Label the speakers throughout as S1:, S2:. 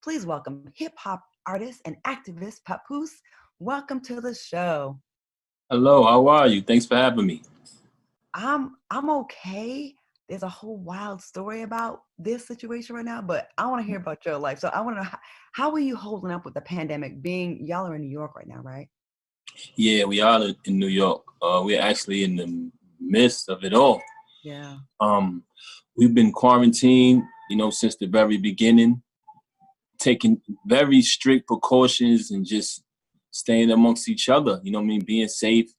S1: Please welcome hip hop artist and activist Papoose. Welcome to the show.
S2: Hello, how are you? Thanks for having me.
S1: I'm okay. There's a whole wild story about this situation right now, but I want to hear about your life. So I want to know how are you holding up with the pandemic? Being y'all are in New York right now, right?
S2: Yeah, we are in New York. We're actually in the midst of it all.
S1: Yeah.
S2: Um, we've been quarantined, since the very beginning, taking very strict precautions and just staying amongst each other. You know what I mean? Being safe,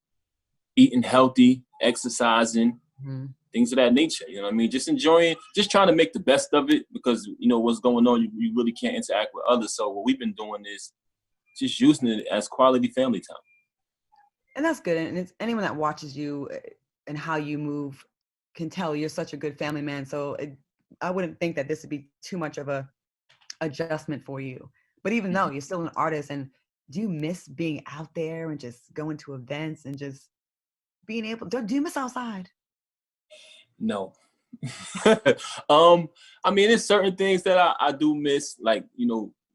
S2: eating healthy, exercising,
S1: Hmm.
S2: things of that nature. You know what I mean? Just enjoying, just trying to make the best of it because what's going on. You really can't interact with others. So what we've been doing is just using it as quality family time.
S1: And that's good. And it's anyone that watches you and how you move can tell you're such a good family man. So I wouldn't think that this would be too much of a adjustment for you. But even though you're still an artist, and do you miss being out there and just going to events and just being able? Do you miss outside?
S2: No. I mean, there's certain things that I do miss, like,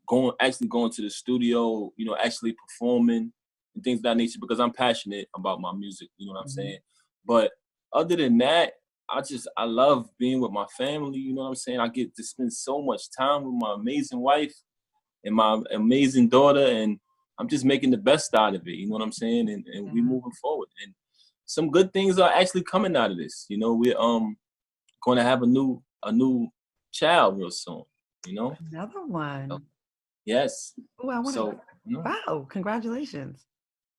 S2: going to the studio, actually performing and things of that nature because I'm passionate about my music, you know what I'm
S1: Mm-hmm.
S2: saying? But other than that, I love being with my family, you know what I'm saying? I get to spend so much time with my amazing wife and my amazing daughter, and I'm just making the best out of it, you know what I'm saying? And we
S1: Yeah.
S2: moving forward. And some good things are actually coming out of this. We're going to have a new child real soon. You know.
S1: Another
S2: So,
S1: one.
S2: yes.
S1: Oh, I want to.
S2: So
S1: Wow! Congratulations.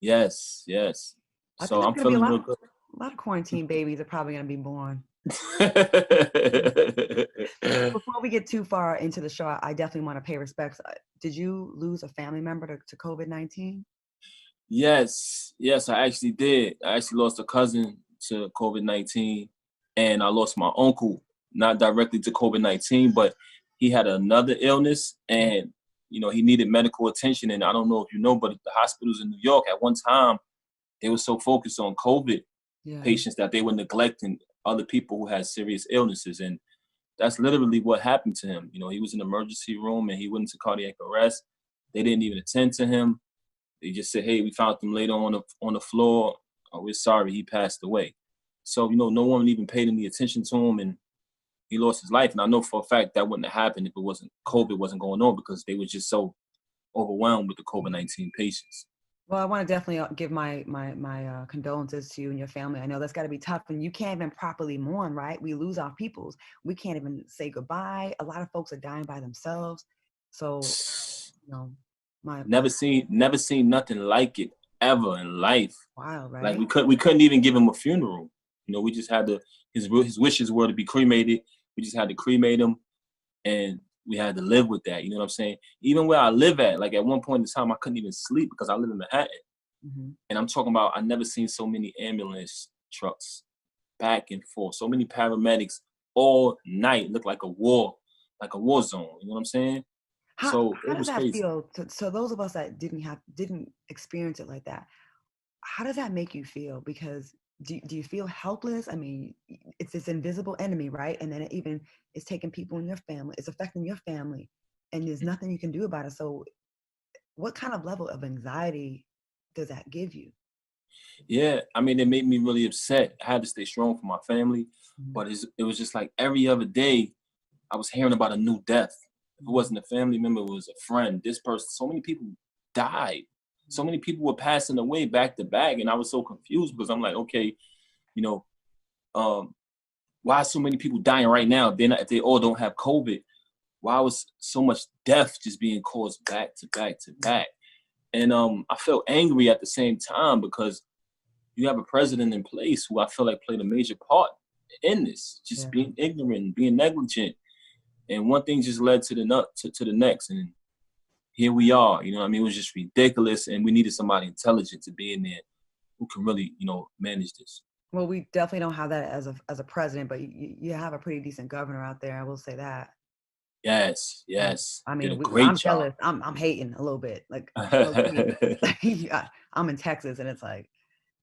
S2: yes, yes.
S1: I think
S2: So
S1: there's
S2: I'm
S1: going to be
S2: feeling real good.
S1: a lot of quarantine babies are probably going to be born. Before we get too far into the show, I definitely want to pay respects. Did you lose a family member to COVID-19?
S2: Yes, yes, I actually did. I actually lost a cousin to COVID-19, and I lost my uncle, not directly to COVID-19, but he had another illness, and he needed medical attention. And I don't know if you know, but the hospitals in New York at one time they were so focused on COVID
S1: Yeah.
S2: patients that they were neglecting other people who had serious illnesses, and that's literally what happened to him. He was in the emergency room and he went into cardiac arrest. They didn't even attend to him. They just said, "Hey, we found him later on the floor. We're sorry, he passed away." So no one even paid any attention to him, and he lost his life. And I know for a fact that wouldn't have happened if it wasn't COVID wasn't going on because they were just so overwhelmed with the COVID-19 patients.
S1: Well, I want to definitely give my condolences to you and your family. I know that's got to be tough, and you can't even properly mourn, right? We lose our peoples. We can't even say goodbye. A lot of folks are dying by themselves. So, you know, my
S2: Never seen nothing like it ever in life.
S1: wild,
S2: Like
S1: right?
S2: we couldn't even give him a funeral. We just had to. His wishes were to be cremated. We just had to cremate him, and we had to live with that. You know what I'm saying? Even where I live at, like at one point in time, I couldn't even sleep because I live in Manhattan,
S1: Hmm.
S2: and I'm talking about I never seen so many ambulance trucks back and forth, so many paramedics all night. Looked like a war zone. You know what I'm saying? So
S1: How
S2: it
S1: does
S2: was
S1: that
S2: crazy.
S1: feel? So those of us that didn't experience it like that, how does that make you feel? Because do you feel helpless? I mean, it's this invisible enemy, right? And then it even is taking people in your family. It's affecting your family, and there's nothing you can do about it. So, what kind of level of anxiety does that give you?
S2: Yeah, I mean, it made me really upset. I had to stay strong for my family,
S1: Mhm.
S2: but it was just like every other day, I was hearing about a new death. If it
S1: Mhm.
S2: wasn't a family member, it was a friend. This person, so many people died. So many people were passing away back to back, and I was so confused because I'm like, okay, you know, um, why are so many people dying right now? If they all don't have COVID, why was so much death just being caused back to back to back? And I felt angry at the same time because you have a president in place who I feel like played a major part in this, just
S1: Yeah.
S2: being ignorant, being negligent, and one thing just led to the next, and here we are. You know what I mean? It was just ridiculous, and we needed somebody intelligent to be in there who can really, manage this.
S1: Well, we definitely don't have that as a president, but you have a pretty decent governor out there. I will say that.
S2: Yes,
S1: Um,
S2: yes,
S1: I
S2: did
S1: mean,
S2: a great
S1: I'm
S2: job.
S1: jealous. I'm hating a little bit, like low key. I'm in Texas, and it's like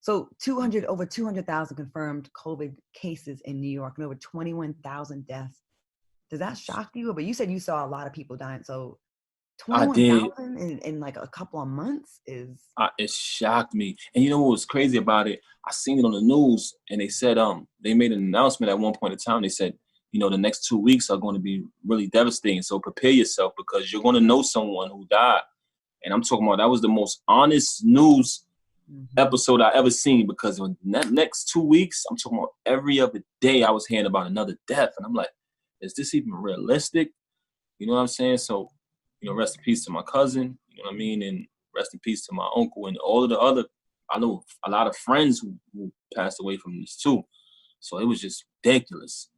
S1: so 200 over 200,000 confirmed COVID cases in New York, and over 21,000 deaths. Does that shock you? But you said you saw a lot of people dying. So
S2: I did.
S1: 21,000 in like a couple of months is
S2: It shocked me. And you know what was crazy about it? I seen it on the news, and they said they made an announcement at one point in time. They said, you know, the next 2 weeks are going to be really devastating. So prepare yourself because you're going to know someone who died. And I'm talking about that was the most honest news episode I ever seen, because in that next 2 weeks, I'm talking about every other day I was hearing about another death. And I'm like, is this even realistic? You know what I'm saying? So, you know, rest in peace to my cousin, you know what I mean? And rest in peace to my uncle and all of the other, I know a lot of friends who passed away from this too. So it was just ridiculous.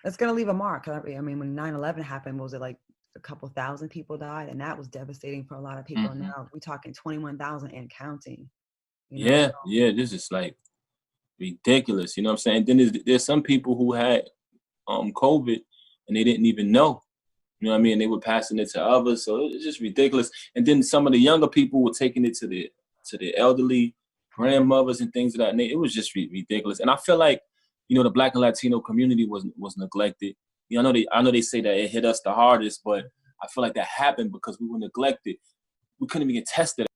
S1: It's gonna leave a mark. I mean, when 9/11 happened, was it like a couple thousand people died, and that was devastating for a lot of people.
S2: Mm-hmm.
S1: Now we're talking 21,000 and counting. You know,
S2: Yeah,
S1: so
S2: yeah, this is like ridiculous. You know what I'm saying? Then there's some people who had COVID and they didn't even know. You know what I mean? They were passing it to others, so it's just ridiculous. And then some of the younger people were taking it to the elderly, grandmothers and things of that nature. It was just ridiculous. And I feel like, you know, the Black and Latino community was neglected. You know, I know they say that it hit us the hardest, but I feel like that happened because we were neglected. We couldn't even get tested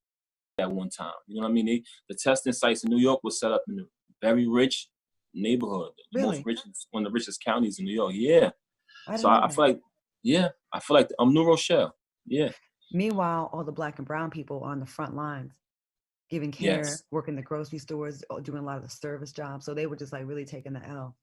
S2: at one time. You know what I mean? The testing sites in New York was set up in a very rich neighborhood, the most
S1: really,
S2: richest, one of the richest counties in New York. Yeah.
S1: I
S2: So
S1: didn't know
S2: I
S1: that.
S2: feel like, yeah, I feel like I'm New Rochelle. Yeah.
S1: Meanwhile, all the Black and brown people on the front lines, giving care,
S2: Yes.
S1: working the grocery stores, doing a lot of the service jobs. So they were just like really taking the L.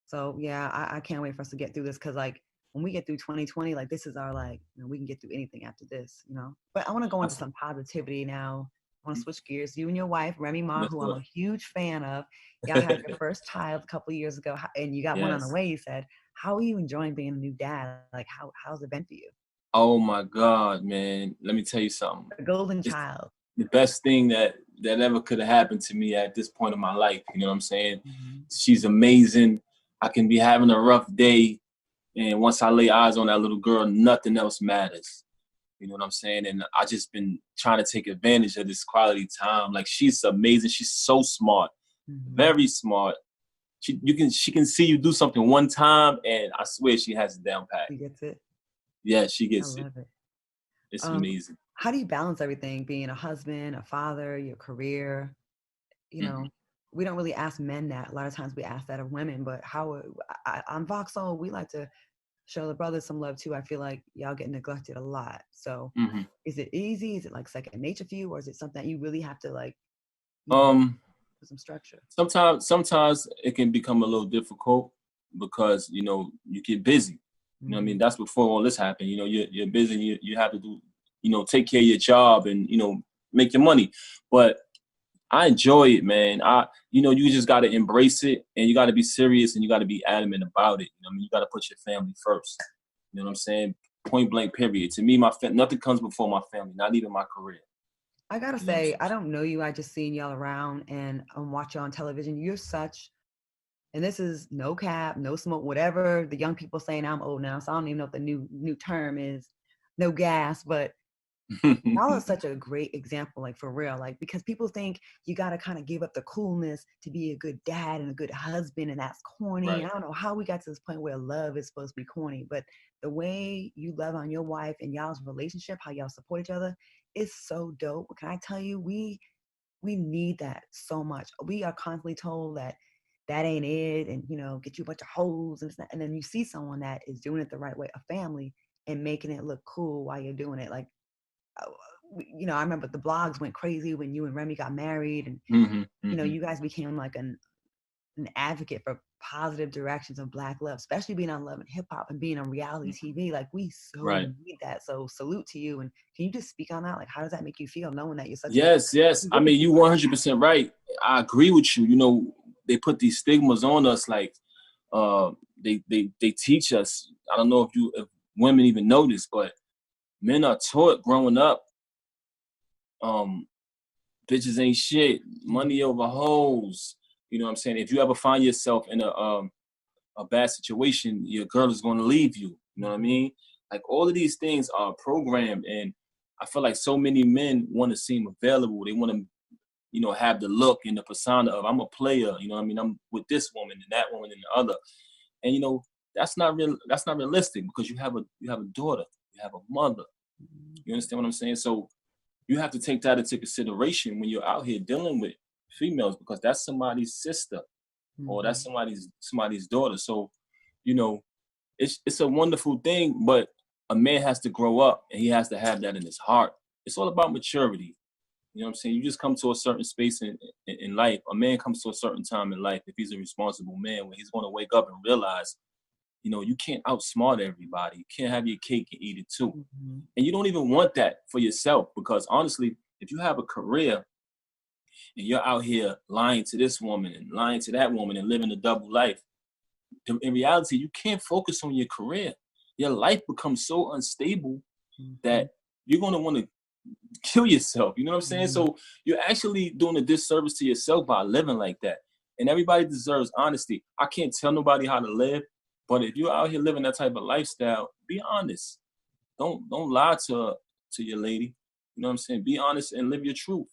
S1: So yeah, I can't wait for us to get through this because like when we get through 2020, like this is our like, you know, we can get through anything after this, you know. But I want to go into
S2: That's,
S1: some positivity now. I want to switch gears. You and your wife, Remy Ma,
S2: let's
S1: who
S2: do
S1: I'm a huge fan of. Y'all had your
S2: it.
S1: first child a couple of years ago, and you got one on the
S2: Yes.
S1: way. You said, "How are you enjoying being a new dad? Like, how's it been for you?"
S2: Oh my God, man. Let me tell you something.
S1: The golden
S2: It's
S1: child.
S2: the best thing that ever could have happened to me at this point in my life. You know what I'm saying?
S1: Mm-hmm.
S2: She's amazing. I can be having a rough day, and once I lay eyes on that little girl, nothing else matters. You know what I'm saying? And I just been trying to take advantage of this quality time. Like, she's amazing. She's so smart,
S1: Mm-hmm.
S2: very smart. She can see you do something one time, and I swear she has it down pat.
S1: He gets it.
S2: Yeah, she
S1: I
S2: gets it.
S1: love it.
S2: It's
S1: Um,
S2: amazing.
S1: how do you balance everything? Being a husband, a father, your career, you
S2: Hmm.
S1: know, we don't really ask men that. A lot of times we ask that of women, but on Voxel, we like to show the brothers some love too. I feel like y'all get neglected a lot. So
S2: Hmm.
S1: is it easy? Is it like second nature for you? Or is it something that you really have to like, you know,
S2: Um,
S1: put some structure?
S2: sometimes it can become a little difficult because you get busy. You know what I
S1: Mm-hmm.
S2: mean? That's before all this happened. You're busy. You have to do take care of your job and make your money. But I enjoy it, man. You just got to embrace it, and you got to be serious, and you got to be adamant about it. You know what I mean? You got to put your family first. You know what I'm saying? Point blank, period. To me, nothing comes before my family, not even my career.
S1: I gotta
S2: You know what I'm
S1: say,
S2: saying?
S1: I don't know you. I just seen y'all around and watch you on television. You're such, and this is no cap, no smoke, whatever the young people saying. I'm old now, so I don't even know if the new term is no gas, but y'all are such a great example, like for real, like because people think you got to kind of give up the coolness to be a good dad and a good husband, and that's corny.
S2: Right.
S1: I don't know how we got to this point where love is supposed to be corny, but the way you love on your wife and y'all's relationship, how y'all support each other, is so dope. Can I tell you, we need that so much. We are constantly told that that ain't it, and get you a bunch of hoes and then you see someone that is doing it the right way, a family, and making it look cool while you're doing it, like uh, I remember the blogs went crazy when you and Remy got married, and
S2: Hmm. Hmm.
S1: you guys became like an advocate for positive directions of Black love, especially being on Love and Hip Hop and being on reality TV. Like we so
S2: Right.
S1: need that. So salute to you. And can you just speak on that? Like, how does that make you feel knowing that you're such a
S2: Yes, yes. I
S1: look at
S2: mean,
S1: you?
S2: you 100% right. I agree with you. They put these stigmas on us, like they teach us. I don't know if women even know this, but men are taught growing up, um, bitches ain't shit, money over hoes. You know what I'm saying? If you ever find yourself in a bad situation, your girl is going to leave you. You know what I mean? Like, all of these things are programmed, and I feel like so many men want to seem available. They want to, have the look and the persona of, I'm a player. You know what I mean? I'm with this woman and that woman and the other, and that's not real. That's not realistic, because you have a daughter, you have a mother. You understand what I'm saying? So you have to take that into consideration when you're out here dealing with females, because that's somebody's sister or that's somebody's daughter. So, you know, it's a wonderful thing, but a man has to grow up and he has to have that in his heart. It's all about maturity. You know what I'm saying? You just come to a certain space in life. A man comes to a certain time in life, if he's a responsible man, when he's going to wake up and realize, you know, you can't outsmart everybody. You can't have your cake and eat it too. And you don't even want that for yourself, because honestly, if you have a career and you're out here lying to this woman and lying to that woman and living a double life, in reality, you can't focus on your career. Your life becomes so unstable that you're going to want to kill yourself. You know what I'm saying? So you're actually doing a disservice to yourself by living like that. And everybody deserves honesty. I can't tell nobody how to live, but if you're out here living that type of lifestyle, be honest. Don't lie to your lady. You know what I'm saying? Be honest and live your truth.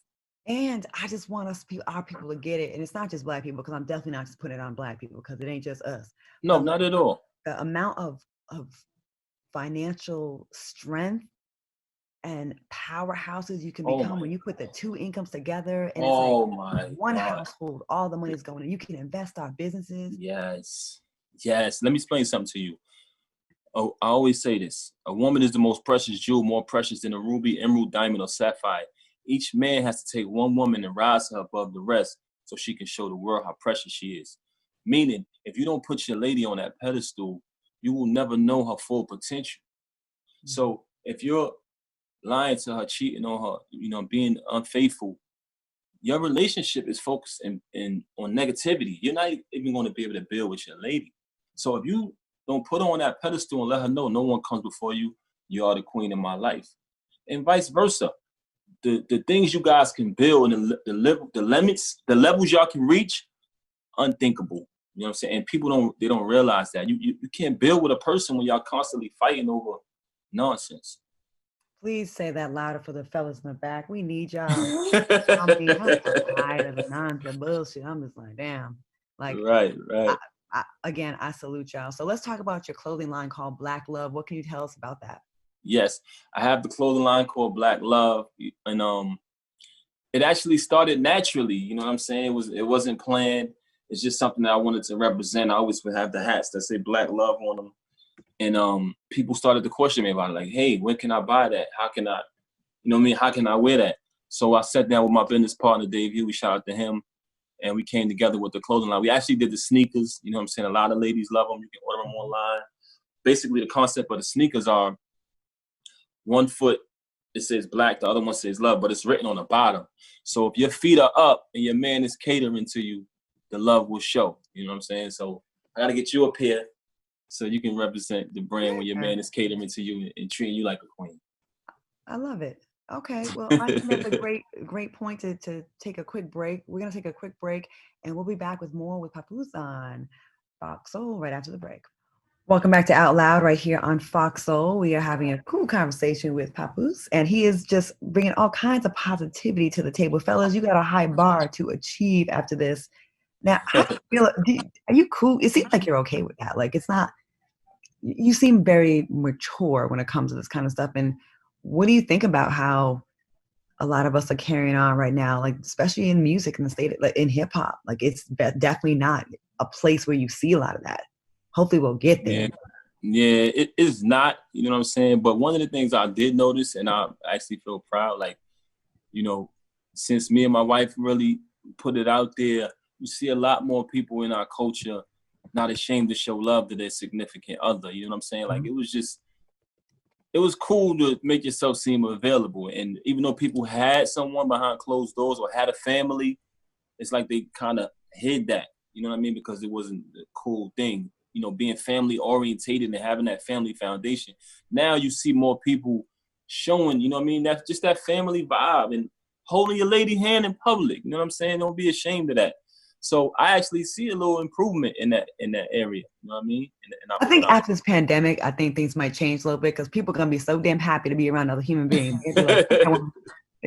S1: And I just want our people to get it. And it's not just Black people, because I'm definitely not just putting it on Black people, because it ain't just us.
S2: No, not at all.
S1: The amount of financial strength and powerhouses you can become when you put the two incomes together, and it's like one household, all the money's going in. You can invest our businesses.
S2: Yes. Let me explain something to you. Oh, I always say this: a woman is the most precious jewel, more precious than a ruby, emerald, diamond, or sapphire. Each man has to take one woman and rise her above the rest so she can show the world how precious she is. Meaning, if you don't put your lady on that pedestal, you will never know her full potential. So if you're lying to her, cheating on her, you know, being unfaithful, your relationship is focused on negativity. You're not even going to be able to build with your lady. So if you don't put her on that pedestal and let her know no one comes before you, you are the queen of my life. And vice versa. The things you guys can build and the levels y'all can reach, unthinkable. You know what I'm saying? And people don't realize that. You can't build with a person when y'all constantly fighting over nonsense.
S1: Please say that louder for the fellas in the back. We need y'all. I mean, I'm so tired of the nonsense bullshit. I'm just like, damn. Like,
S2: right.
S1: Again, I salute y'all. So let's talk about your clothing line called Black Love. What can you tell us about that?
S2: Yes, I have the clothing line called Black Love, and it actually started naturally. You know what I'm saying? It wasn't planned. It's just something that I wanted to represent. I always would have the hats that say Black Love on them, and people started to question me about it, like, hey, when can I buy that? How can I, you know what I mean? How can I wear that? So I sat down with my business partner, Dave Hugh. We shout out to him, and we came together with the clothing line. We actually did the sneakers. You know what I'm saying? A lot of ladies love them. You can order them online. Basically, the concept of the sneakers are, one foot, it says black, the other one says love, but it's written on the bottom. So if your feet are up and your man is catering to you, the love will show. You know what I'm saying? So I got to get you a pair so you can represent the brand when your man is catering to you and treating you like a queen.
S1: I love it. Okay, well, I think that's a great point to take a quick break. We're going to take a quick break, and we'll be back with more with Papoose on Fox Soul right after the break. Welcome back to Out Loud right here on Fox Soul. We are having a cool conversation with Papoose, and he is just bringing all kinds of positivity to the table. Fellas, you got a high bar to achieve after this. Now, how do you feel? Are you cool? It seems like you're okay with that. Like, it's not, you seem very mature when it comes to this kind of stuff. And what do you think about how a lot of us are carrying on right now, like, especially in music in the state, like in hip hop? Like, it's definitely not a place where you see a lot of that. Hopefully we'll get there.
S2: Yeah, it is not, you know what I'm saying? But one of the things I did notice, and I actually feel proud, like, you know, since me and my wife really put it out there, you see a lot more people in our culture not ashamed to show love to their significant other. You know what I'm saying? Like, it was cool to make yourself seem available. And even though people had someone behind closed doors or had a family, it's like they kind of hid that, you know what I mean? Because it wasn't a cool thing. You know, being family orientated and having that family foundation. Now you see more people showing, you know what I mean? That's just that family vibe and holding your lady hand in public. You know what I'm saying? Don't be ashamed of that. So I actually see a little improvement in that area. You know what I mean?
S1: I think after this pandemic, I think things might change a little bit because people are going to be so damn happy to be around other human beings. They're going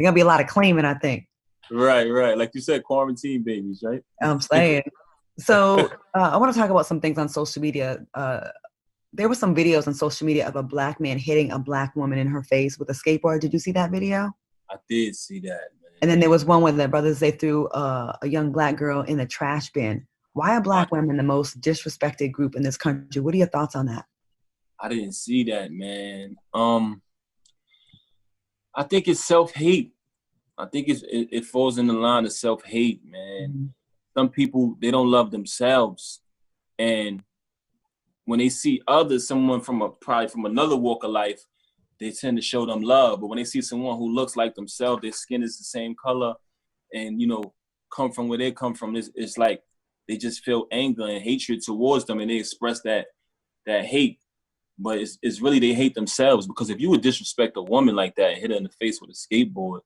S1: to be a lot of claiming, I think.
S2: Right. Like you said, quarantine babies, right?
S1: I'm saying. So I want to talk about some things on social media. there were some videos on social media of a black man hitting a black woman in her face with a skateboard. Did you see that video?
S2: I did see that, man.
S1: And then there was one where the brothers, they threw a young black girl in the trash bin. Why are black women the most disrespected group in this country? What are your thoughts on that?
S2: I didn't see that, man. I think it's self-hate. I think it falls in the line of self-hate, man.
S1: Mm-hmm.
S2: Some people, they don't love themselves. And when they see others, someone probably from another walk of life, they tend to show them love. But when they see someone who looks like themselves, their skin is the same color, and, you know, come from where they come from, it's like they just feel anger and hatred towards them, and they express that hate. But it's really they hate themselves, because if you would disrespect a woman like that and hit her in the face with a skateboard,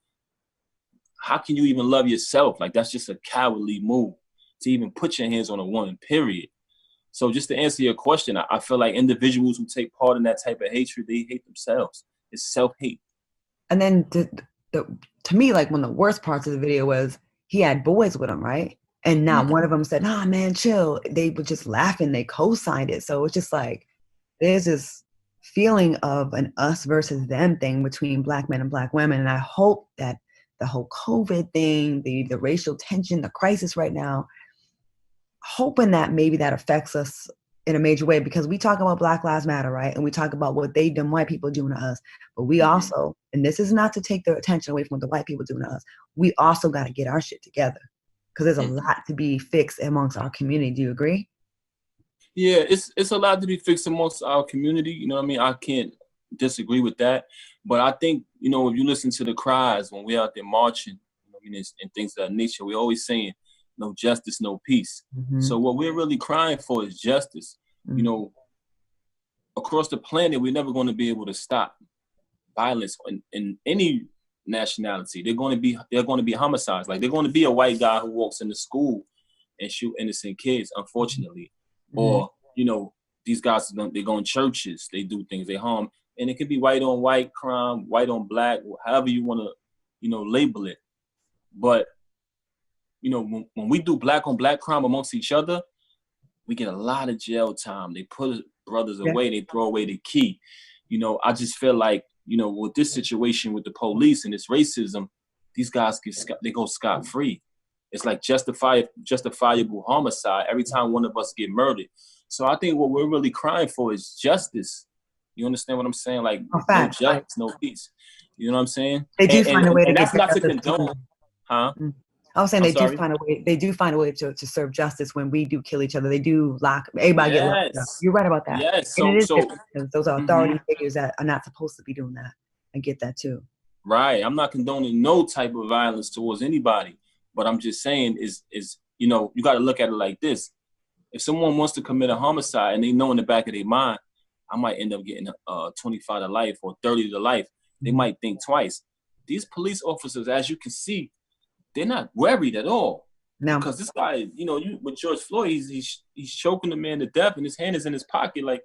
S2: how can you even love yourself? Like, that's just a cowardly move to even put your hands on a woman, period. So just to answer your question, I feel like individuals who take part in that type of hatred, they hate themselves. It's self-hate. And
S1: then to me, like, one of the worst parts of the video was he had boys with him, right? And not one of them said, "Nah, man, chill." They were just laughing. They co-signed it. So it's just like, there's this feeling of an us versus them thing between black men and black women. And I hope that the whole COVID thing, the racial tension, the crisis right now, hoping that maybe that affects us in a major way, because we talk about Black Lives Matter, right? And we talk about what white people doing to us. But we also, and this is not to take the attention away from what the white people doing to us, we also got to get our shit together, because there's a lot to be fixed amongst our community. Do you agree?
S2: Yeah, it's a lot to be fixed amongst our community. You know what I mean? I can't disagree with that. But I think, you know, if you listen to the cries when we're out there marching, you know what I mean, and things of that nature, we're always saying, no justice, no peace. So what we're really crying for is justice. You know, across the planet, we're never going to be able to stop violence in any nationality. They're going to be homicides. Like, they're going to be a white guy who walks into school and shoot innocent kids, unfortunately. Or, you know, these guys, they go in churches, they do things, they harm. And it could be white on white crime, white on black, however you want to, you know, label it. But, you know, when we do black on black crime amongst each other, we get a lot of jail time. They put brothers away, they throw away the key. You know, I just feel like, you know, with this situation with the police and this racism, these guys they go scot-free. It's like justifiable homicide every time one of us get murdered. So I think what we're really crying for is justice. You understand what I'm saying? Like, no justice, no peace. You know what I'm saying?
S1: They do find a way to
S2: get
S1: that's not
S2: to condone. Huh?
S1: I was saying they do find a way. They do find a way to serve justice when we do kill each other. They do everybody get locked up. You're right about that.
S2: Yes.
S1: And it is different, because those are authority figures that are not supposed to be doing that. I get that too.
S2: Right. I'm not condoning no type of violence towards anybody, but I'm just saying is you know, you got to look at it like this. If someone wants to commit a homicide and they know in the back of their mind, I might end up getting 25 to life or 30 to life, they might think twice. These police officers, as you can see, they're not worried at all. No. Because this guy, you know, with George Floyd, he's choking the man to death, and his hand is in his pocket like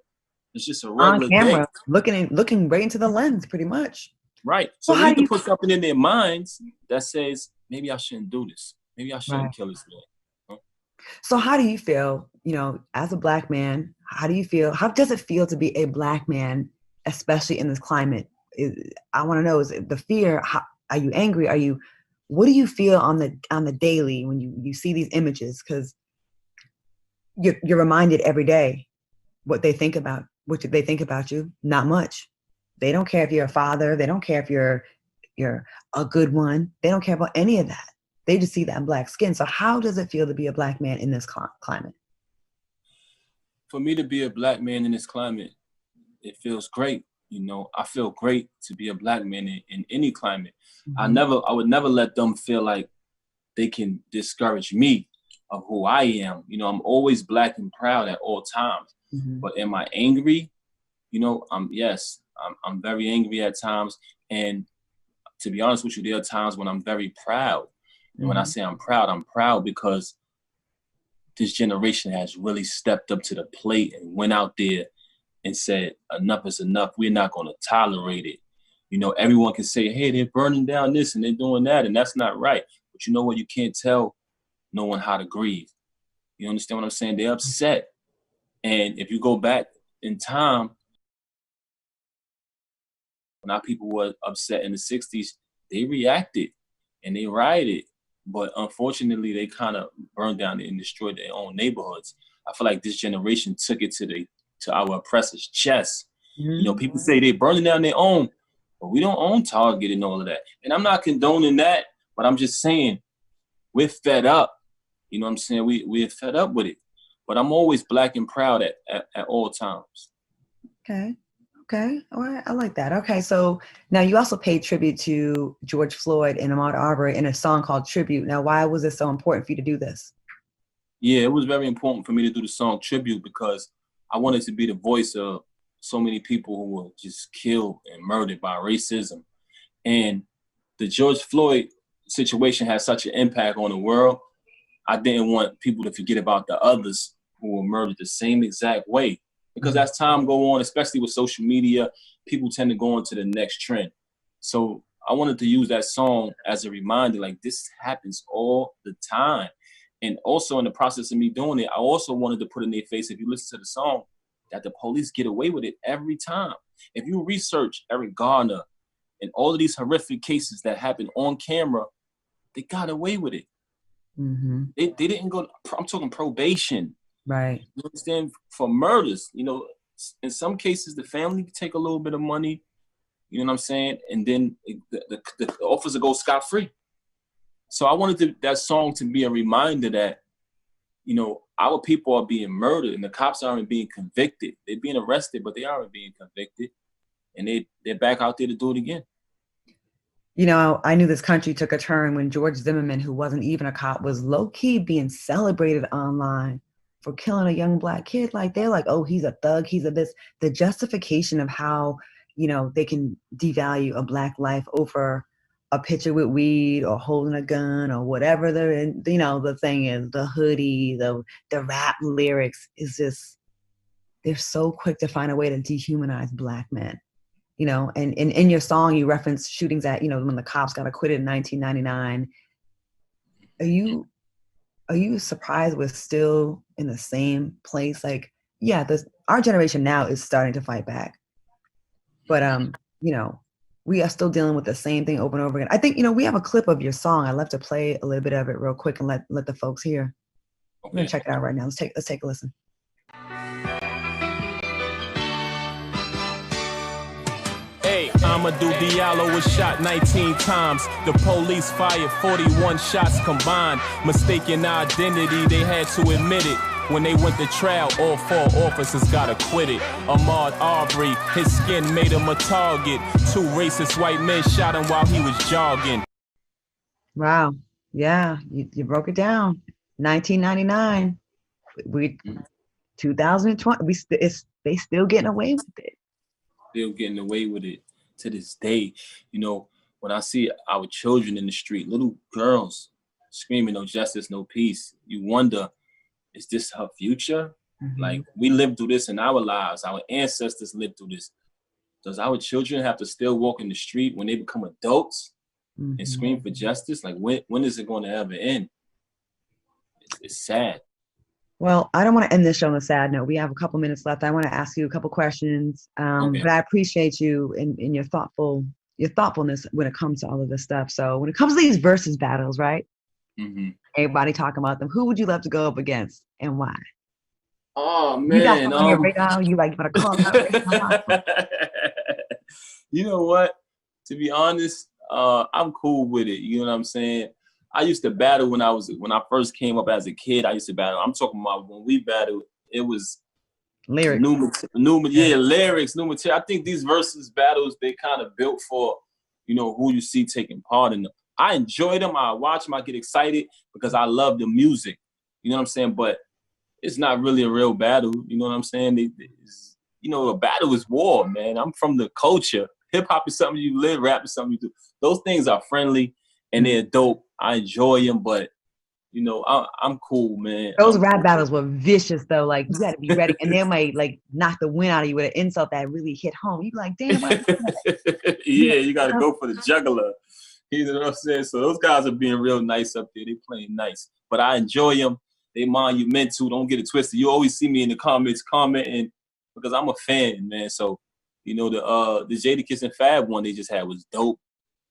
S2: it's just a regular
S1: on camera,
S2: day.
S1: looking right into the lens, pretty much.
S2: Right. So we need to put something in their minds that says, maybe I shouldn't do this. Maybe I shouldn't kill this man. Huh?
S1: So how do you feel, you know, as a black man, how do you feel? How does it feel to be a black man, especially in this climate? I want to know, is it the fear? Are you angry? What do you feel on the daily when you see these images? Because you're reminded every day what they think about you. Not much. They don't care if you're a father. They don't care if you're a good one. They don't care about any of that. They just see that black skin. So how does it feel to be a black man in this climate?
S2: For me to be a black man in this climate, it feels great. You know, I feel great to be a black man in any climate. I would never let them feel like they can discourage me of who I am. You know, I'm always black and proud at all times. But am I angry? You know, I'm very angry at times. And to be honest with you, there are times when I'm very proud. And when I say I'm proud because this generation has really stepped up to the plate and went out there and said, enough is enough. We're not going to tolerate it. You know, everyone can say, hey, they're burning down this and they're doing that, and that's not right. But you know what? You can't tell no one how to grieve. You understand what I'm saying? They're upset. And if you go back in time, when our people were upset in the 60s, they reacted and they rioted. But unfortunately, they kind of burned down and destroyed their own neighborhoods. I feel like this generation took it to our oppressors' chest. You know, people say they burning down their own, but we don't own Target and all of that. And I'm not condoning that, but I'm just saying we're fed up. You know what I'm saying? We're fed up with it. But I'm always black and proud at all times.
S1: Okay. All right. I like that. Okay. So now you also paid tribute to George Floyd and Ahmaud Arbery in a song called Tribute. Now, why was it so important for you to do this?
S2: Yeah, it was very important for me to do the song Tribute because I wanted to be the voice of so many people who were just killed and murdered by racism. And the George Floyd situation had such an impact on the world. I didn't want people to forget about the others who were murdered the same exact way. Because as time go on, especially with social media, people tend to go on to the next trend. So I wanted to use that song as a reminder, like this happens all the time. And also in the process of me doing it, I also wanted to put in their face, if you listen to the song, that the police get away with it every time. If you research Eric Garner and all of these horrific cases that happen on camera, they got away with it.
S1: Mm-hmm.
S2: They didn't go, I'm talking probation.
S1: Right.
S2: You understand? For murders, you know, in some cases, the family take a little bit of money, you know what I'm saying? And then the officer goes scot-free. So I wanted that song to be a reminder that, you know, our people are being murdered and the cops aren't being convicted. They're being arrested, but they aren't being convicted. And they're back out there to do it again.
S1: You know, I knew this country took a turn when George Zimmerman, who wasn't even a cop, was low-key being celebrated online for killing a young black kid. Like, they're like, oh, he's a thug, he's a this. The justification of how, you know, they can devalue a black life over a picture with weed or holding a gun or whatever you know, the thing is, the hoodie, the rap lyrics is just, they're so quick to find a way to dehumanize black men. You know, and in your song, you reference shootings at, you know, when the cops got acquitted in 1999. Are you surprised we're still in the same place? Like, yeah, our generation now is starting to fight back. But, you know, we are still dealing with the same thing over and over again. I think, you know, we have a clip of your song. I'd love to play a little bit of it real quick and let the folks hear. Okay. We're going to check it out right now. Let's take a listen.
S3: Amadou Diallo was shot 19 times. The police fired 41 shots combined. Mistaken identity, they had to admit it. When they went to trial, all 4 officers got acquitted. Ahmaud Arbery, his skin made him a target. 2 racist white men shot him while he was jogging.
S1: Wow. Yeah, you broke it down. 1999. 2020. They still getting away with it.
S2: Still getting away with it to this day. You know, when I see our children in the street, little girls screaming, no justice, no peace, you wonder, is this her future? Mm-hmm. Like, we lived through this in our lives. Our ancestors lived through this. Does our children have to still walk in the street when they become adults and scream for justice? Like, when is it going to ever end? It's sad.
S1: Well, I don't want to end this show on a sad note. We have a couple minutes left. I want to ask you a couple questions, okay. But I appreciate you in your thoughtfulness when it comes to all of this stuff. So when it comes to these versus battles, right? Mm-hmm. Everybody talking about them. Who would you love to go up against and why?
S2: Oh man,
S1: you got someone here right now. You like want to call out?
S2: You know what? To be honest, I'm cool with it. You know what I'm saying? I used to battle when I first came up as a kid. I used to battle. I'm talking about when we battled, it was
S1: lyrics.
S2: Lyrics, new material. I think these versus battles, they kind of built for, you know, who you see taking part in them. I enjoy them. I watch them. I get excited because I love the music. You know what I'm saying? But it's not really a real battle. You know what I'm saying? You know, a battle is war, man. I'm from the culture. Hip hop is something you live. Rap is something you do. Those things are friendly and they're dope. I enjoy them, but you know, I'm cool, man.
S1: Those rap battles were vicious, though. Like, you got to be ready, and they might like knock the wind out of you with an insult that really hit home. You like, damn.
S2: Yeah, you got to go for the juggler. You know what I'm saying? So those guys are being real nice up there. They playing nice, but I enjoy them. They monumental. Don't get it twisted. You always see me in the comments commenting. because I'm a fan, man. So, you know, the Jadakiss and Fab one they just had was dope.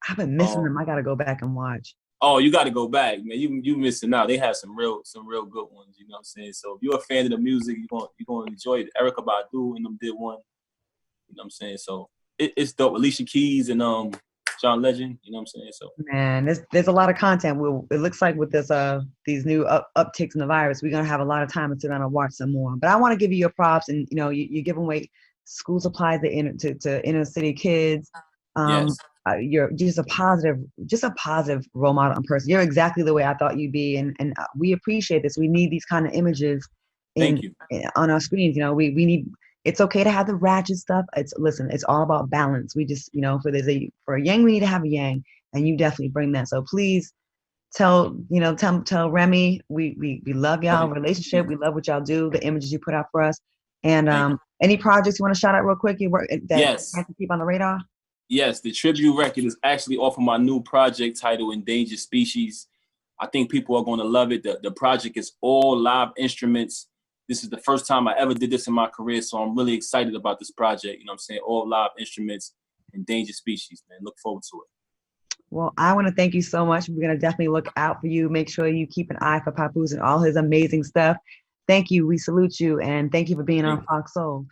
S1: I've been missing them. I gotta go back and watch.
S2: Oh, you got to go back, man. You missing out. They have some real good ones. You know what I'm saying? So if you're a fan of the music, you're gonna enjoy it. Erykah Badu and them did one. You know what I'm saying? So it's dope. Alicia Keys and John Legend. You know what I'm saying? So
S1: man, there's a lot of content. It looks like with this these new upticks in the virus, we're gonna have a lot of time to sit down and watch some more. But I want to give you your props, and you know you give away school supplies to inner city kids.
S2: yes.
S1: You're just a positive role model and person. You're exactly the way I thought you'd be, and we appreciate this. We need these kind of images on our screens. You know, we need. It's okay to have the ratchet stuff. It's all about balance. We just, you know, for a yang, we need to have a yang, and you definitely bring that. So please tell Remy we love y'all relationship. We love what y'all do, the images you put out for us, and any projects you want to shout out real quick. You work that
S2: yes.
S1: have to keep on the radar.
S2: Yes, the tribute record is actually off of my new project titled Endangered Species. I think people are going to love it. The project is all live instruments. This is the first time I ever did this in my career, so I'm really excited about this project. You know what I'm saying? All live instruments, Endangered Species, man. Look forward to it.
S1: Well, I want to thank you so much. We're going to definitely look out for you. Make sure you keep an eye for Papoose and all his amazing stuff. Thank you. We salute you, and thank you for being on Fox Soul.